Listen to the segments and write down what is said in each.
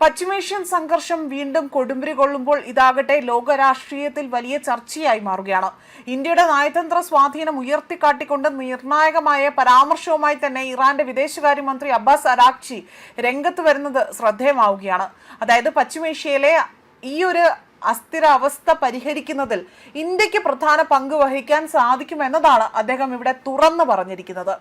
പശ്ചിമേഷ്യൻ സംഘർഷം വീണ്ടും കൊടുമ്പിരി കൊള്ളുമ്പോൾ ഇതാകട്ടെ ലോക രാഷ്ട്രീയത്തിൽ വലിയ ചർച്ചയായി മാറുകയാണ്. ഇന്ത്യയുടെ നയതന്ത്ര സ്വാധീനം ഉയർത്തിക്കാട്ടിക്കൊണ്ട് നിർണായകമായ പരാമർശവുമായി തന്നെ ഇറാന്റെ വിദേശകാര്യമന്ത്രി അബ്ബാസ് അരാഗ്ചി രംഗത്ത് വരുന്നത് ശ്രദ്ധേയമാവുകയാണ്. അതായത് പശ്ചിമേഷ്യയിലെ ഈ ഒരു അസ്ഥിര അവസ്ഥ പരിഹരിക്കുന്നതിൽ ഇന്ത്യക്ക് പ്രധാന പങ്ക് വഹിക്കാൻ സാധിക്കുമെന്നതാണ് അദ്ദേഹം ഇവിടെ തുറന്നു പറഞ്ഞിരിക്കുന്നത്.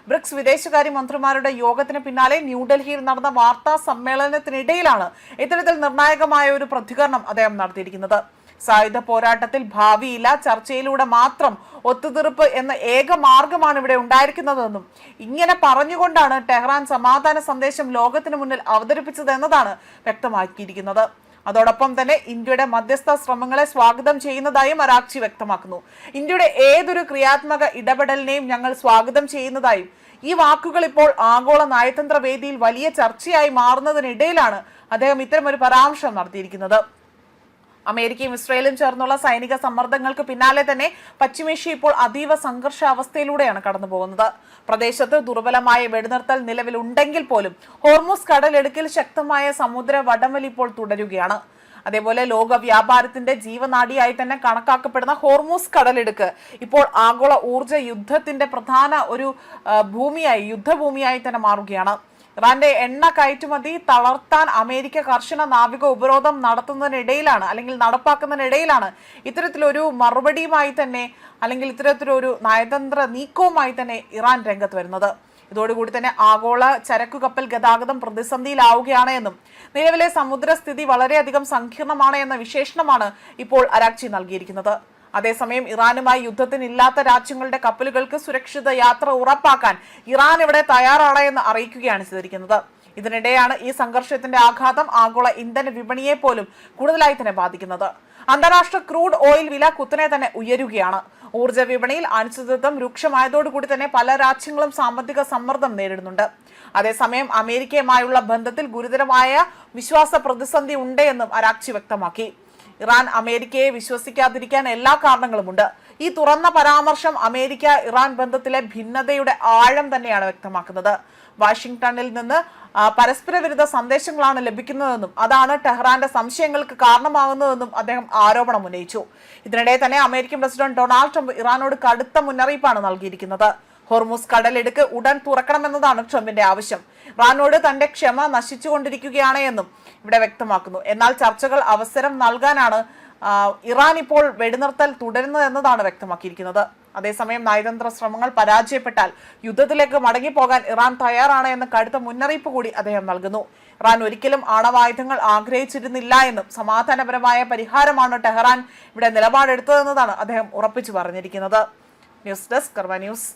ബ്രിക്സ് വിദേശകാര്യ മന്ത്രിമാരുടെ യോഗത്തിന് പിന്നാലെ ന്യൂഡൽഹിയിൽ നടന്ന വാർത്താ സമ്മേളനത്തിനിടയിലാണ് ഇത്തരത്തിൽ നിർണായകമായ ഒരു പ്രതികരണം അദ്ദേഹം നടത്തിയിരിക്കുന്നത്. സായുധ പോരാട്ടത്തിൽ ഭാവിയില്ല, ചർച്ചയിലൂടെ മാത്രം ഒത്തുതീർപ്പ് എന്ന ഏക മാർഗമാണ് ഇവിടെ ഉണ്ടായിരിക്കുന്നതെന്നും ഇങ്ങനെ പറഞ്ഞുകൊണ്ടാണ് ടെഹ്റാൻ സമാധാന സന്ദേശം ലോകത്തിന് മുന്നിൽ അവതരിപ്പിച്ചത് എന്നതാണ് വ്യക്തമാക്കിയിരിക്കുന്നത്. അതോടൊപ്പം തന്നെ ഇന്ത്യയുടെ മധ്യസ്ഥ ശ്രമങ്ങളെ സ്വാഗതം ചെയ്യുന്നതായും അരാഗ്ചി വ്യക്തമാക്കുന്നു. ഇന്ത്യയുടെ ഏതൊരു ക്രിയാത്മക ഇടപെടലിനെയും ഞങ്ങൾ സ്വാഗതം ചെയ്യുന്നതായും ഈ വാക്കുകൾ ഇപ്പോൾ ആഗോള നയതന്ത്ര വേദിയിൽ വലിയ ചർച്ചയായി മാറുന്നതിനിടയിലാണ് അദ്ദേഹം ഇത്തരമൊരു പരാമർശം നടത്തിയിരിക്കുന്നത്. അമേരിക്കയും ഇസ്രയേലും ചേർന്നുള്ള സൈനിക സമ്മർദ്ദങ്ങൾക്ക് പിന്നാലെ തന്നെ പശ്ചിമേഷ്യ ഇപ്പോൾ അതീവ സംഘർഷാവസ്ഥയിലൂടെയാണ് കടന്നുപോകുന്നത്. പ്രദേശത്ത് ദുർബലമായ വെടിനിർത്തൽ നിലവിലുണ്ടെങ്കിൽ പോലും ഹോർമുസ് കടലിടുക്കിൽ ശക്തമായ സമുദ്ര വടംവലി ഇപ്പോൾ തുടരുകയാണ്. അതേപോലെ ലോക വ്യാപാരത്തിന്റെ ജീവനാഡിയായി തന്നെ കണക്കാക്കപ്പെടുന്ന ഹോർമുസ് കടലിടുക്ക് ഇപ്പോൾ ആഗോള ഊർജ്ജ യുദ്ധത്തിന്റെ പ്രധാന ഒരു യുദ്ധഭൂമിയായി തന്നെ മാറുകയാണ്. ഇറാന്റെ എണ്ണ കയറ്റുമതി തളർത്താൻ അമേരിക്ക കർശന നാവിക ഉപരോധം നടപ്പാക്കുന്നതിനിടയിലാണ് ഇത്തരത്തിലൊരു മറുപടിയുമായി തന്നെ അല്ലെങ്കിൽ ഇത്തരത്തിലൊരു നയതന്ത്ര നീക്കവുമായി തന്നെ ഇറാൻ രംഗത്ത് വരുന്നത്. ഇതോടുകൂടി തന്നെ ആഗോള ചരക്കു കപ്പൽ ഗതാഗതം പ്രതിസന്ധിയിലാവുകയാണ് എന്നും നിലവിലെ സമുദ്രസ്ഥിതി വളരെയധികം സങ്കീർണമാണ് എന്ന വിശേഷണമാണ് ഇപ്പോൾ അരാഗ്ചി നൽകിയിരിക്കുന്നത്. അതേസമയം ഇറാനുമായി യുദ്ധത്തിനില്ലാത്ത രാജ്യങ്ങളുടെ കപ്പലുകൾക്ക് സുരക്ഷിത യാത്ര ഉറപ്പാക്കാൻ ഇറാൻ ഇവിടെ തയ്യാറാണ് എന്ന് അറിയിക്കുകയാണ് ചെയ്തിരിക്കുന്നത്. ഇതിനിടെയാണ് ഈ സംഘർഷത്തിന്റെ ആഘാതം ആഗോള ഇന്ധന വിപണിയെ പോലും കൂടുതലായി തന്നെ ബാധിക്കുന്നത്. അന്താരാഷ്ട്ര ക്രൂഡ് ഓയിൽ വില കുത്തനെ തന്നെ ഉയരുകയാണ്. ഊർജ്ജ വിപണിയിൽ അനിശ്ചിതത്വം രൂക്ഷമായതോടുകൂടി തന്നെ പല രാജ്യങ്ങളും സാമ്പത്തിക സമ്മർദ്ദം നേരിടുന്നുണ്ട്. അതേസമയം അമേരിക്കയുമായുള്ള ബന്ധത്തിൽ ഗുരുതരമായ വിശ്വാസ പ്രതിസന്ധി ഉണ്ട് എന്നും അരാഗ്ചി വ്യക്തമാക്കി. ഇറാൻ അമേരിക്കയെ വിശ്വസിക്കാതിരിക്കാൻ എല്ലാ കാരണങ്ങളുമുണ്ട്. ഈ തുറന്ന പരാമർശം അമേരിക്ക ഇറാൻ ബന്ധത്തിലെ ഭിന്നതയുടെ ആഴം തന്നെയാണ് വ്യക്തമാക്കുന്നത്. വാഷിംഗ്ടണിൽ നിന്ന് പരസ്പര വിരുദ്ധ സന്ദേശങ്ങളാണ് ലഭിക്കുന്നതെന്നും അതാണ് ടെഹ്റാന്റെ സംശയങ്ങൾക്ക് കാരണമാകുന്നതെന്നും അദ്ദേഹം ആരോപണം ഉന്നയിച്ചു. ഇതിനിടെ തന്നെ അമേരിക്കൻ പ്രസിഡന്റ് ഡൊണാൾഡ് ട്രംപ് ഇറാനോട് കടുത്ത മുന്നറിയിപ്പാണ് നൽകിയിരിക്കുന്നത്. ഹോർമുസ് കടലിടുക്ക് ഉടൻ തുറക്കണമെന്നതാണ് ട്രംപിന്റെ ആവശ്യം. ഇറാനോട് തന്റെ ക്ഷമ നശിച്ചുകൊണ്ടിരിക്കുകയാണ് എന്നും ഇവിടെ വ്യക്തമാക്കുന്നു. എന്നാൽ ചർച്ചകൾ അവസരം നൽകാനാണ് ഇറാൻ ഇപ്പോൾ വെടിനിർത്തൽ തുടരുന്നതെന്നതാണ് വ്യക്തമാക്കിയിരിക്കുന്നത്. അതേസമയം നയതന്ത്ര ശ്രമങ്ങൾ പരാജയപ്പെട്ടാൽ യുദ്ധത്തിലേക്ക് മടങ്ങിപ്പോകാൻ ഇറാൻ തയ്യാറാണ് എന്ന കടുത്ത മുന്നറിയിപ്പ് കൂടി അദ്ദേഹം നൽകുന്നു. ഇറാൻ ഒരിക്കലും ആണവായുധങ്ങൾ ആഗ്രഹിച്ചിരുന്നില്ല എന്നും സമാധാനപരമായ പരിഹാരമാണ് ടെഹ്റാൻ ഇവിടെ നിലപാടെടുത്തതെന്നതാണ് അദ്ദേഹം ഉറപ്പിച്ചു പറഞ്ഞിരിക്കുന്നത്. ന്യൂസ് ഡെസ്ക് കർമ്മ ന്യൂസ്.